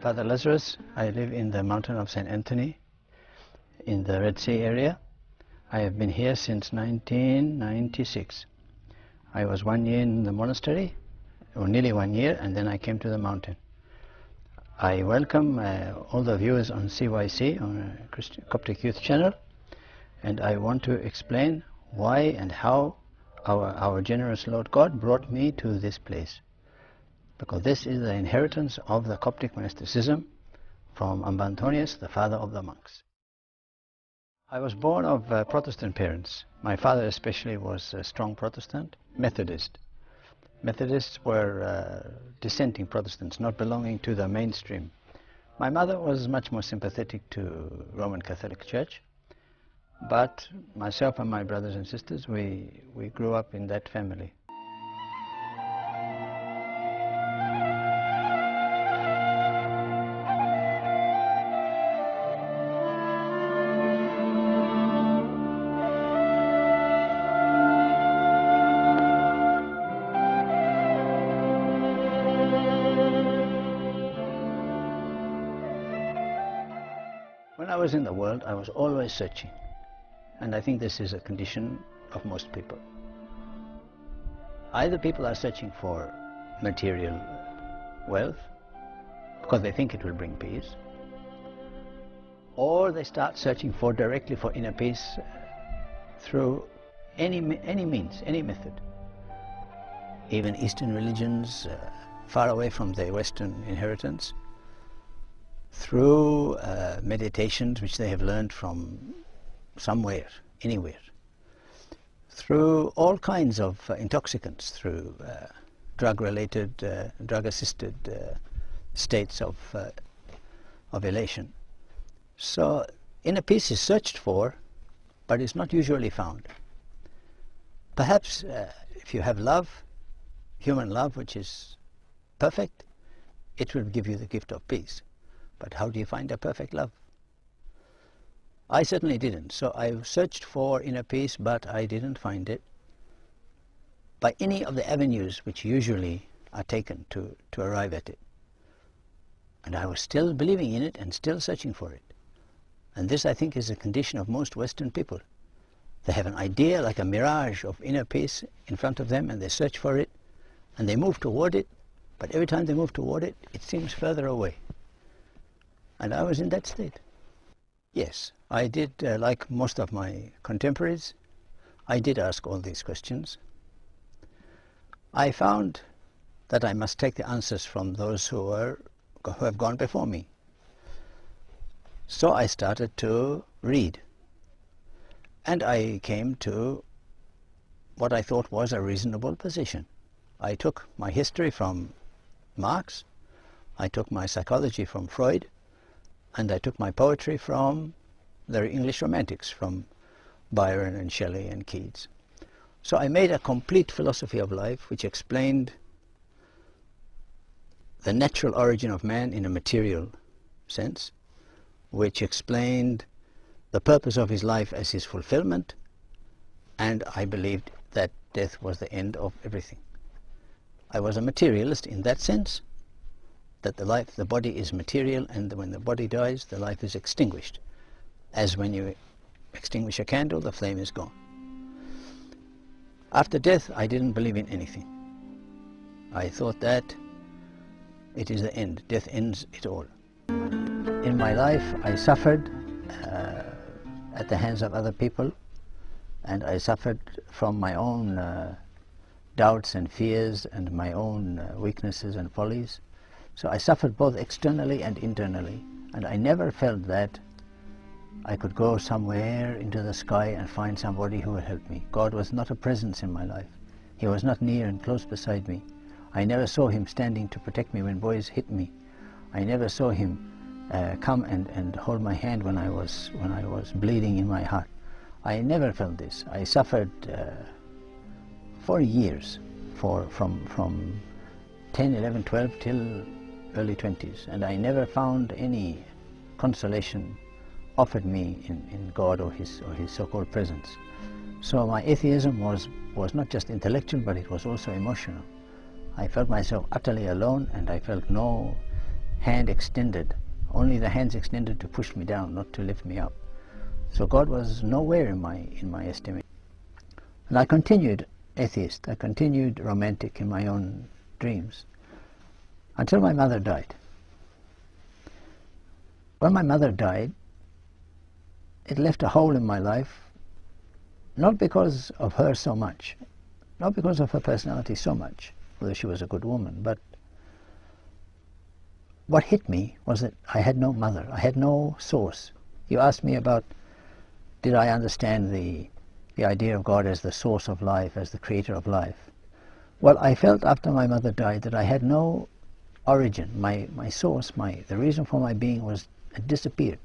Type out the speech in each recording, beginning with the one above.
Father Lazarus. I live in the mountain of St Anthony in the Red Sea area. I have been here since 1996. I was 1 year in the monastery, or nearly 1 year, and then I came to the mountain. I welcome all the viewers on CYC, on Christian Coptic Youth Channel, and I want to explain why and how our generous Lord God brought me to this place. Because this is the inheritance of the Coptic monasticism from Amba Antonius, the father of the monks. I was born of Protestant parents. My father especially was a strong Protestant, Methodist. Methodists were dissenting Protestants, not belonging to the mainstream. My mother was much more sympathetic to Roman Catholic Church, but myself and my brothers and sisters, we grew up in that family. When I was in the world, I was always searching, and I think this is a condition of most people. Either people are searching for material wealth because they think it will bring peace, or they start searching directly for inner peace through any means, any method. Even Eastern religions, far away from their Western inheritance, through meditations which they have learned from somewhere, anywhere, through all kinds of intoxicants, through drug-related, drug-assisted states of elation. So inner peace is searched for, but it's not usually found. Perhaps if you have love, human love, which is perfect, it will give you the gift of peace. But how do you find a perfect love? I certainly didn't. So I searched for inner peace, but I didn't find it by any of the avenues which usually are taken to arrive at it. And I was still believing in it and still searching for it. And this, I think, is a condition of most Western people. They have an idea, like a mirage of inner peace in front of them, and they search for it, and they move toward it, but every time they move toward it, it seems further away. And I was in that state. Yes, I did, like most of my contemporaries, I did ask all these questions. I found that I must take the answers from those who have gone before me. So I started to read. And I came to what I thought was a reasonable position. I took my history from Marx, I took my psychology from Freud, and I took my poetry from the English Romantics, from Byron and Shelley and Keats. So I made a complete philosophy of life which explained the natural origin of man in a material sense, which explained the purpose of his life as his fulfillment, and I believed that death was the end of everything. I was a materialist in that sense, that the body is material, and when the body dies, the life is extinguished. As when you extinguish a candle, the flame is gone. After death, I didn't believe in anything. I thought that it is the end. Death ends it all. In my life, I suffered at the hands of other people, and I suffered from my own doubts and fears and my own weaknesses and follies. So I suffered both externally and internally, and I never felt that I could go somewhere into the sky and find somebody who would help me. God was not a presence in my life. He was not near and close beside me. I never saw him standing to protect me when boys hit me. I never saw him come and hold my hand when I was bleeding in my heart. I never felt this. I suffered for years, from 10, 11, 12 till early 20s, and I never found any consolation offered me in God or his so-called presence. So my atheism was not just intellectual, but it was also emotional. I felt myself utterly alone, and I felt no hand extended, only the hands extended to push me down, not to lift me up. So God was nowhere in my estimation. And I continued atheist, I continued romantic in my own dreams, until my mother died. When my mother died, it left a hole in my life, not because of her so much, not because of her personality so much, although she was a good woman, but what hit me was that I had no mother, I had no source. You asked me about, did I understand the idea of God as the source of life, as the creator of life? Well, I felt after my mother died that I had no origin. My source, the reason for my being had disappeared.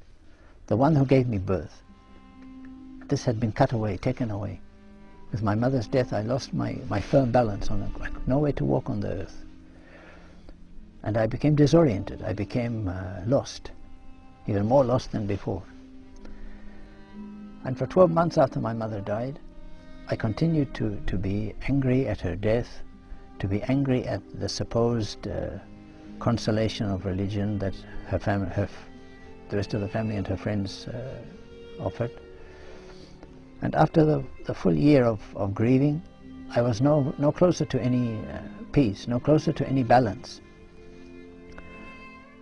The one who gave me birth. This had been cut away, taken away. With my mother's death, I lost my firm balance on it. I could no way to walk on the earth. And I became disoriented. I became lost, even more lost than before. And for 12 months after my mother died, I continued to be angry at her death, to be angry at the supposed consolation of religion that her family, the rest of the family and her friends offered. And after the full year of grieving, I was no closer to any peace, no closer to any balance.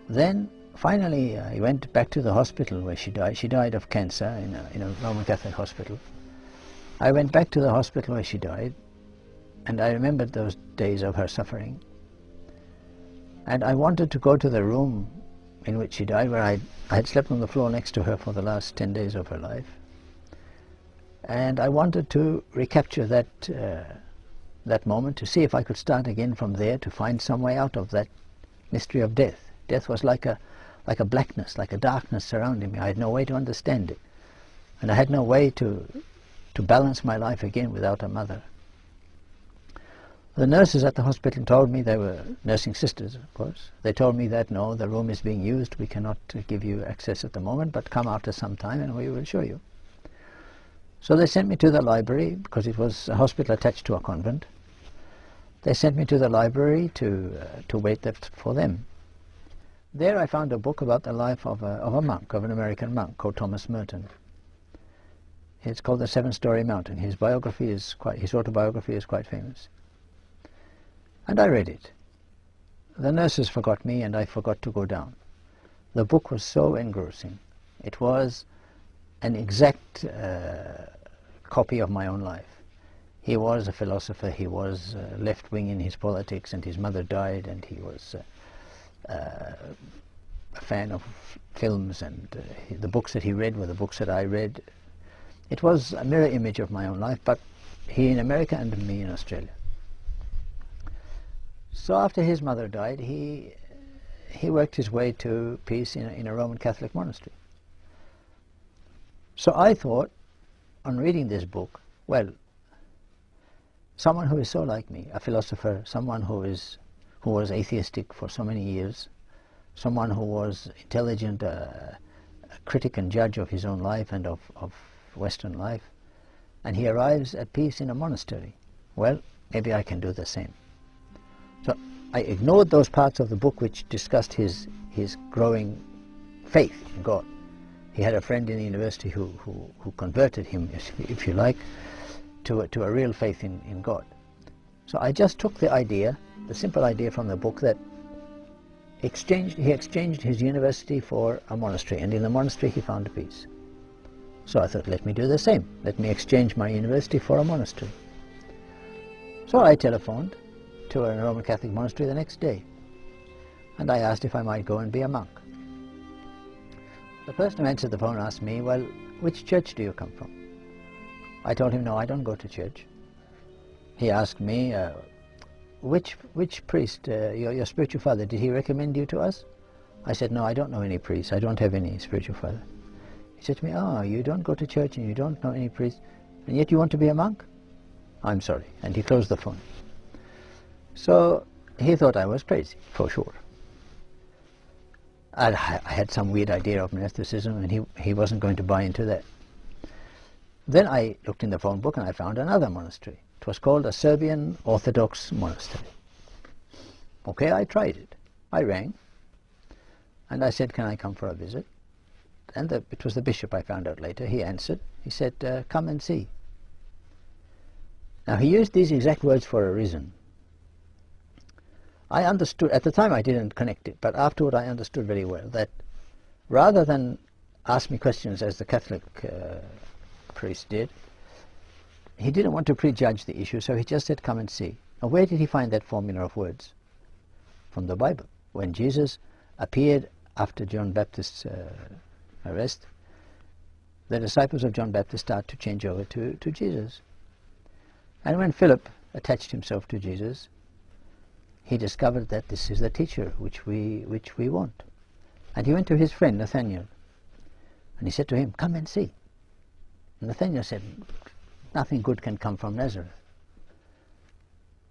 Then finally I went back to the hospital where she died. She died of cancer in a Roman Catholic hospital. I went back to the hospital where she died, and I remembered those days of her suffering. And I wanted to go to the room in which she died, where I had slept on the floor next to her for the last 10 days of her life. And I wanted to recapture that moment, to see if I could start again from there, to find some way out of that mystery of death. Death was like a blackness, like a darkness surrounding me. I had no way to understand it. And I had no way to balance my life again without a mother. The nurses at the hospital told me, they were nursing sisters, of course, they told me that, no, the room is being used, we cannot give you access at the moment, but come after some time and we will show you. So they sent me to the library, because it was a hospital attached to a convent. They sent me to the library to wait for them. There I found a book about the life of a monk, of an American monk called Thomas Merton. It's called The Seven-Storey Mountain. His autobiography is quite famous. And I read it. The nurses forgot me, and I forgot to go down. The book was so engrossing. It was an exact copy of my own life. He was a philosopher, he was left-wing in his politics, and his mother died, and he was a fan of films, and the books that he read were the books that I read. It was a mirror image of my own life, but he in America and me in Australia. So after his mother died, he worked his way to peace in a Roman Catholic monastery. So I thought, on reading this book, well, someone who is so like me, a philosopher, someone who was atheistic for so many years, someone who was intelligent, a critic and judge of his own life and of Western life, and he arrives at peace in a monastery. Well, maybe I can do the same. So I ignored those parts of the book which discussed his growing faith in God. He had a friend in the university who converted him, if you like, to a real faith in God. So I just took the idea, the simple idea from the book, that he exchanged his university for a monastery, and in the monastery he found peace. So I thought, let me do the same. Let me exchange my university for a monastery. So I telephoned to a Roman Catholic monastery the next day, and I asked if I might go and be a monk. The person who answered the phone asked me, well, which church do you come from? I told him, no, I don't go to church. He asked me, which priest, your spiritual father, did he recommend you to us? I said, no, I don't know any priest. I don't have any spiritual father. He said to me, oh, you don't go to church and you don't know any priest, and yet you want to be a monk? I'm sorry. And he closed the phone. So he thought I was crazy, for sure. I had some weird idea of monasticism, and he wasn't going to buy into that. Then I looked in the phone book and I found another monastery. It was called a Serbian Orthodox monastery. Okay, I tried it. I rang. And I said, can I come for a visit? And it was the bishop, I found out later. He answered. He said, come and see. Now he used these exact words for a reason. I understood, at the time I didn't connect it, but afterward I understood very well that rather than ask me questions as the Catholic priest did, he didn't want to prejudge the issue, so he just said, come and see. Now where did he find that formula of words? From the Bible. When Jesus appeared after John Baptist's arrest, the disciples of John Baptist started to change over to Jesus. And when Philip attached himself to Jesus, he discovered that this is the teacher which we want. And he went to his friend Nathanael, and he said to him, come and see. And Nathanael said, nothing good can come from Nazareth.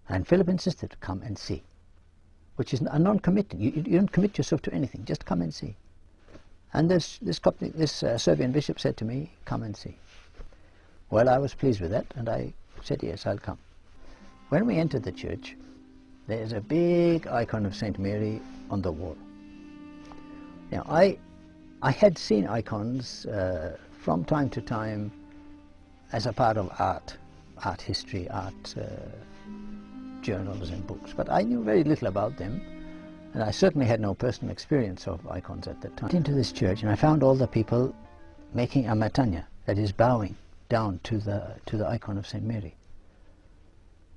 And Philip insisted, come and see, which is a non-committing. You don't commit yourself to anything, just come and see. And this Serbian bishop said to me, come and see. Well, I was pleased with that, and I said, yes, I'll come. When we entered the church, there is a big icon of St Mary on the wall. Now, I had seen icons from time to time as a part of art history, art journals and books, but I knew very little about them, and I certainly had no personal experience of icons at that time. I went into this church and I found all the people making a matanya, that is bowing down to the icon of St Mary.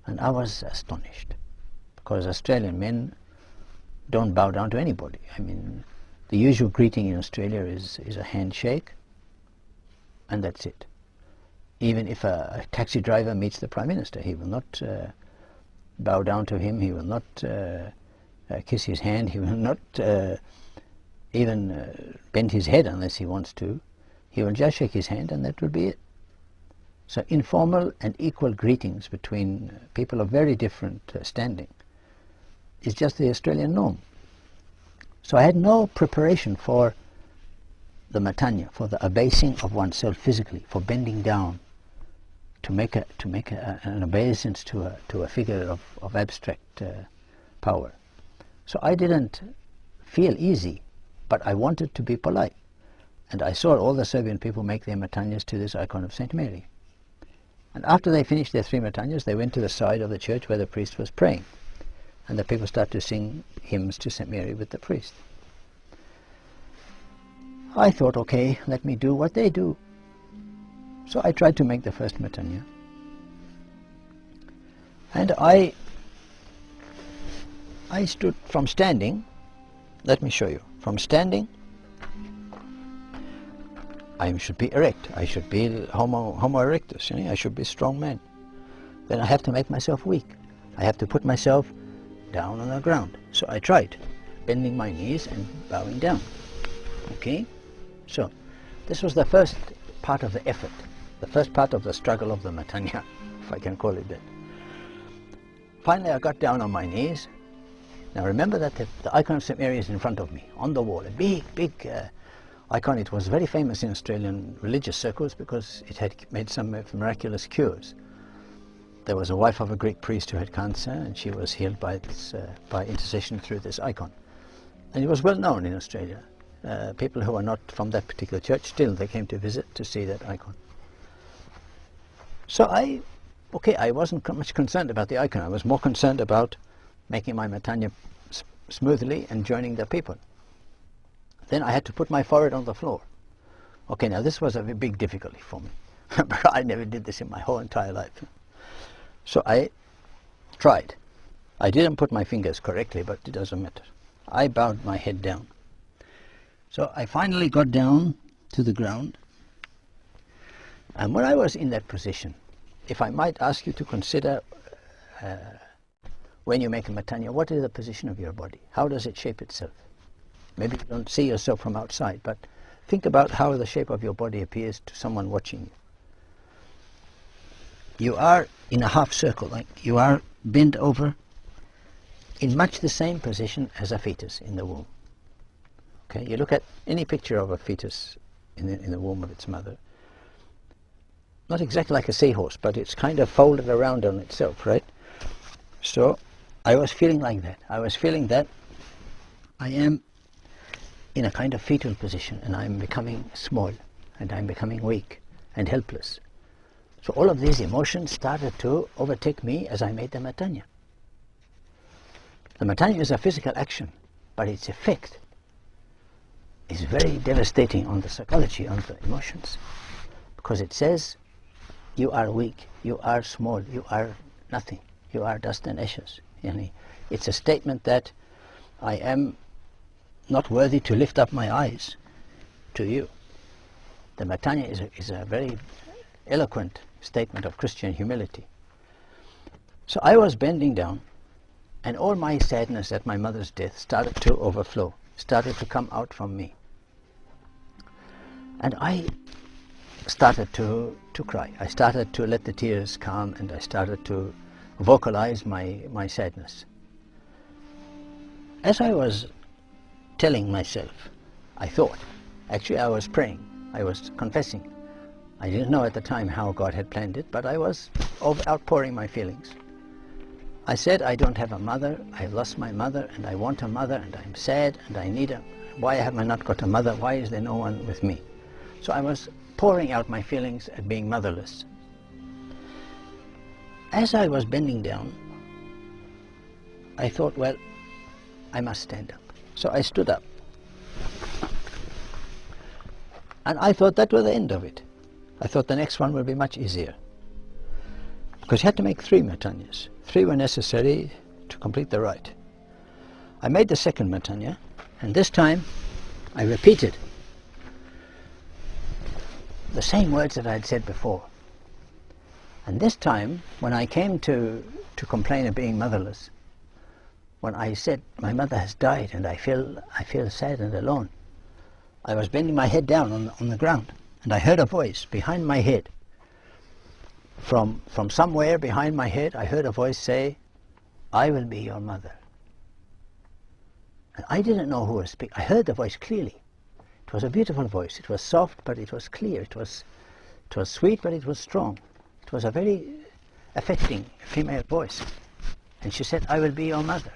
And I was astonished, because Australian men don't bow down to anybody. I mean, the usual greeting in Australia is a handshake, and that's it. Even if a taxi driver meets the Prime Minister, he will not bow down to him, he will not kiss his hand, he will not even bend his head unless he wants to. He will just shake his hand, and that will be it. So informal and equal greetings between people of very different standing is just the Australian norm. So I had no preparation for the matanya, for the abasing of oneself physically, for bending down to make an obeisance to a figure of abstract power. So I didn't feel easy, but I wanted to be polite. And I saw all the Serbian people make their matanyas to this icon of St Mary. And after they finished their 3 matanyas, they went to the side of the church where the priest was praying. And the people started to sing hymns to St Mary with the priest. I thought, okay, let me do what they do. So I tried to make the first matanya. And I stood from standing. Let me show you. From standing, I should be erect. I should be homo erectus. You know? I should be a strong man. Then I have to make myself weak. I have to put myself down on the ground. So I tried, bending my knees and bowing down. Okay? So this was the first part of the effort, the first part of the struggle of the matanya, if I can call it that. Finally, I got down on my knees. Now remember that the icon of St Mary is in front of me, on the wall, a big icon. It was very famous in Australian religious circles because it had made some miraculous cures. There was a wife of a Greek priest who had cancer, and she was healed by intercession through this icon. And it was well known in Australia. People who were not from that particular church, still they came to visit to see that icon. So I wasn't much concerned about the icon. I was more concerned about making my matanya smoothly and joining the people. Then I had to put my forehead on the floor. Okay, now this was a big difficulty for me. I never did this in my whole entire life. So I tried. I didn't put my fingers correctly, but it doesn't matter. I bowed my head down. So I finally got down to the ground. And when I was in that position, if I might ask you to consider when you make a matanya, what is the position of your body? How does it shape itself? Maybe you don't see yourself from outside, but think about how the shape of your body appears to someone watching you. You are in a half circle, like you are bent over in much the same position as a fetus in the womb. Okay, you look at any picture of a fetus in the womb of its mother. Not exactly like a seahorse, but it's kind of folded around on itself, right? So I was feeling like that. I was feeling that I am in a kind of fetal position, and I'm becoming small, and I'm becoming weak and helpless. So all of these emotions started to overtake me as I made the Matanya. The Matanya is a physical action, but its effect is very devastating on the psychology, on the emotions, because it says, you are weak, you are small, you are nothing, you are dust and ashes. It's a statement that I am not worthy to lift up my eyes to you. The Matanya is a very eloquent statement of Christian humility. So I was bending down, and all my sadness at my mother's death started to overflow, started to come out from me. And I started to cry. I started to let the tears come, and I started to vocalize my sadness. As I was telling myself, I thought, actually I was praying, I was confessing. I didn't know at the time how God had planned it, but I was outpouring my feelings. I said, I don't have a mother, I've lost my mother, and I want a mother, and I'm sad, and I need a... Why have I not got a mother? Why is there no one with me? So I was pouring out my feelings at being motherless. As I was bending down, I thought, well, I must stand up. So I stood up. And I thought that was the end of it. I thought the next one would be much easier. Because you had to make 3 Matanyas. 3 were necessary to complete the rite. I made the second Matanya, and this time I repeated the same words that I had said before. And this time, when I came to complain of being motherless, when I said, my mother has died and I feel sad and alone, I was bending my head down on the ground, and I heard a voice behind my head. From somewhere behind my head, I heard a voice say, I will be your mother. And I didn't know who was speaking. I heard the voice clearly. It was a beautiful voice. It was soft, but it was clear. It was sweet, but it was strong. It was a very affecting female voice. And she said, I will be your mother.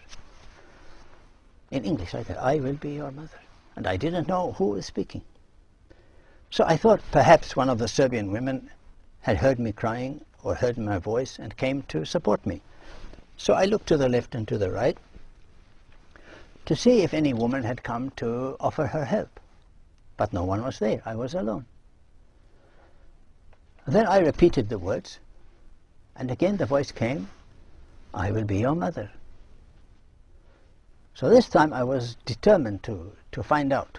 In English, I said, I will be your mother. And I didn't know who was speaking. So I thought perhaps one of the Serbian women had heard me crying or heard my voice and came to support me. So I looked to the left and to the right to see if any woman had come to offer her help. But no one was there. I was alone. Then I repeated the words, and again the voice came, I will be your mother. So this time I was determined to find out.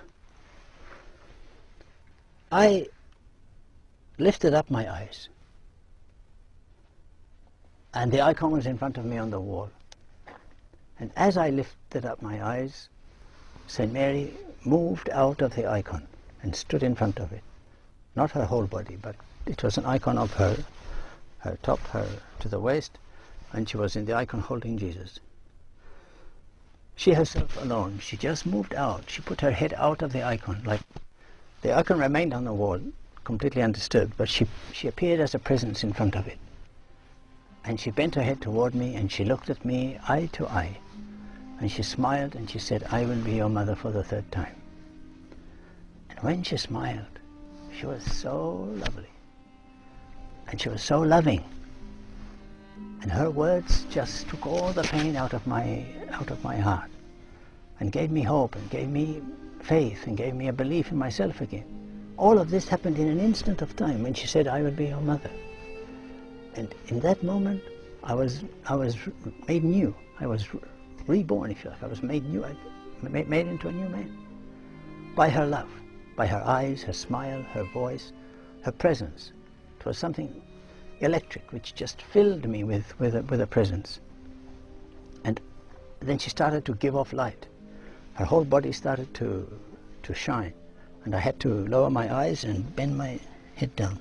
I lifted up my eyes, and the icon was in front of me on the wall. And as I lifted up my eyes, St. Mary moved out of the icon and stood in front of it. Not her whole body, but it was an icon of her top, her to the waist, and she was in the icon holding Jesus. She herself alone, she just moved out. She put her head out of the icon, like the icon remained on the wall, completely undisturbed, but she appeared as a presence in front of it. And she bent her head toward me, and she looked at me eye to eye, and she smiled, and she said, I will be your mother for the 3rd time. And when she smiled, she was so lovely, and she was so loving, and her words just took all the pain out of my heart, and gave me hope, and gave me faith, and gave me a belief in myself again. All of this happened in an instant of time when she said, I will be your mother. And in that moment, I was made new. I was reborn, if you like. I was made new, made into a new man. By her love, by her eyes, her smile, her voice, her presence. It was something electric which just filled me with a presence. And then she started to give off light. Her whole body started to shine. And I had to lower my eyes and bend my head down.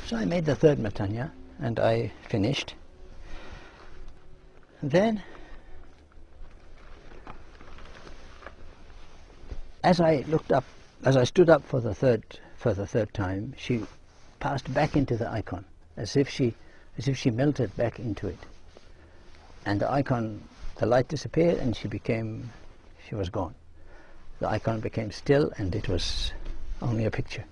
So I made the 3rd Matanya, and I finished. Then, as I stood up for the third time, she passed back into the icon, as if she melted back into it. And the icon, the light disappeared, and she was gone. The icon became still, and it was only a picture.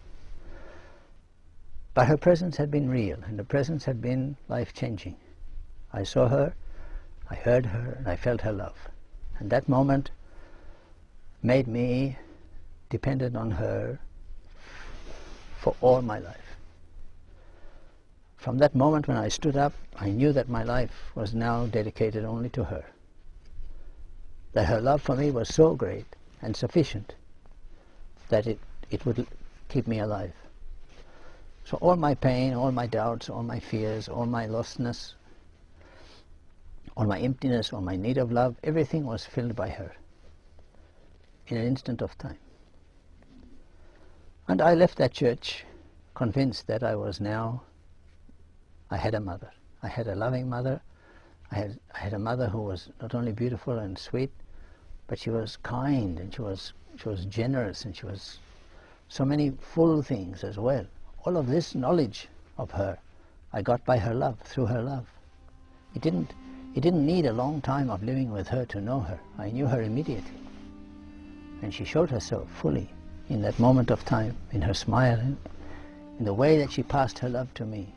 But her presence had been real, and her presence had been life-changing. I saw her, I heard her, and I felt her love. And that moment made me dependent on her for all my life. From that moment when I stood up, I knew that my life was now dedicated only to her. That her love for me was so great and sufficient that it would keep me alive. So all my pain, all my doubts, all my fears, all my lostness, all my emptiness, all my need of love, everything was filled by her in an instant of time. And I left that church convinced that I had a mother. I had a loving mother. I had a mother who was not only beautiful and sweet, but she was kind, and she was generous, and she was so many full things as well. All of this knowledge of her I got by her love, through her love. It didn't need a long time of living with her to know her. I knew her immediately. And she showed herself fully in that moment of time, in her smile, in the way that she passed her love to me.